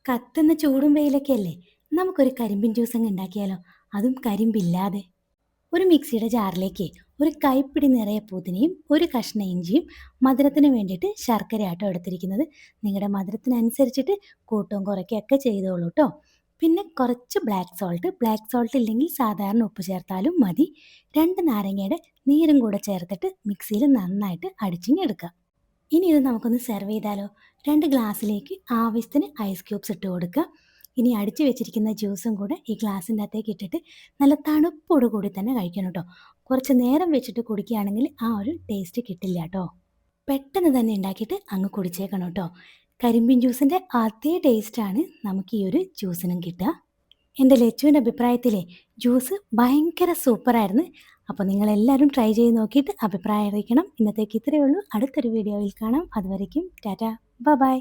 കത്തുന്ന ചൂടും വെയിലൊക്കെ അല്ലേ, നമുക്കൊരു കരിമ്പിൻ ജ്യൂസ് അങ്ങ് ഉണ്ടാക്കിയാലോ? അതും കരിമ്പില്ലാതെ. ഒരു മിക്സിയുടെ ജാറിലേക്ക് ഒരു കൈപ്പിടി നിറയെ പുതിനയും ഒരു കഷ്ണം ഇഞ്ചിയും മധുരത്തിന് വേണ്ടിയിട്ട് ശർക്കരയാട്ടോ എടുത്തിരിക്കുന്നത്. നിങ്ങളുടെ മധുരത്തിനനുസരിച്ചിട്ട് കൂട്ടവും കുറയ്ക്കുകയൊക്കെ ചെയ്തോളൂ കേട്ടോ. പിന്നെ കുറച്ച് ബ്ലാക്ക് സോൾട്ട് ഇല്ലെങ്കിൽ സാധാരണ ഉപ്പ് ചേർത്താലും മതി. 2 നാരങ്ങയുടെ നീരും കൂടെ ചേർത്തിട്ട് മിക്സിയിൽ നന്നായിട്ട് അടിച്ചിങ്ങെടുക്കുക. ഇനി ഇത് നമുക്കൊന്ന് സെർവ് ചെയ്താലോ? 2 ഗ്ലാസ്സിലേക്ക് ആവശ്യത്തിന് ഐസ് ക്യൂബ്സ് ഇട്ട് കൊടുക്കുക. ഇനി അടിച്ചു വെച്ചിരിക്കുന്ന ജ്യൂസും കൂടെ ഈ ഗ്ലാസ്സിൻ്റെ അകത്തേക്ക് ഇട്ടിട്ട് നല്ല തണുപ്പോട് കൂടി തന്നെ കഴിക്കണം കേട്ടോ. കുറച്ച് നേരം വെച്ചിട്ട് കുടിക്കുകയാണെങ്കിൽ ആ ഒരു ടേസ്റ്റ് കിട്ടില്ല കേട്ടോ. പെട്ടെന്ന് തന്നെ ഉണ്ടാക്കിയിട്ട് അങ്ങ് കുടിച്ചേക്കണം കേട്ടോ. കരിമ്പിൻ ജ്യൂസിൻ്റെ അതേ ടേസ്റ്റാണ് നമുക്ക് ഈ ഒരു ജ്യൂസിനും കിട്ടുക. എൻ്റെ ലച്ചുവിൻ്റെ അഭിപ്രായത്തിലേ ജ്യൂസ് ഭയങ്കര സൂപ്പറായിരുന്നു. അപ്പോൾ നിങ്ങളെല്ലാവരും ട്രൈ ചെയ്ത് നോക്കിയിട്ട് അഭിപ്രായം അറിയിക്കണം. ഇന്നത്തേക്ക് ഇത്രയേ ഉള്ളൂ. അടുത്തൊരു വീഡിയോയിൽ കാണാം. അതുവരേക്കും ടാറ്റാ, ബൈ.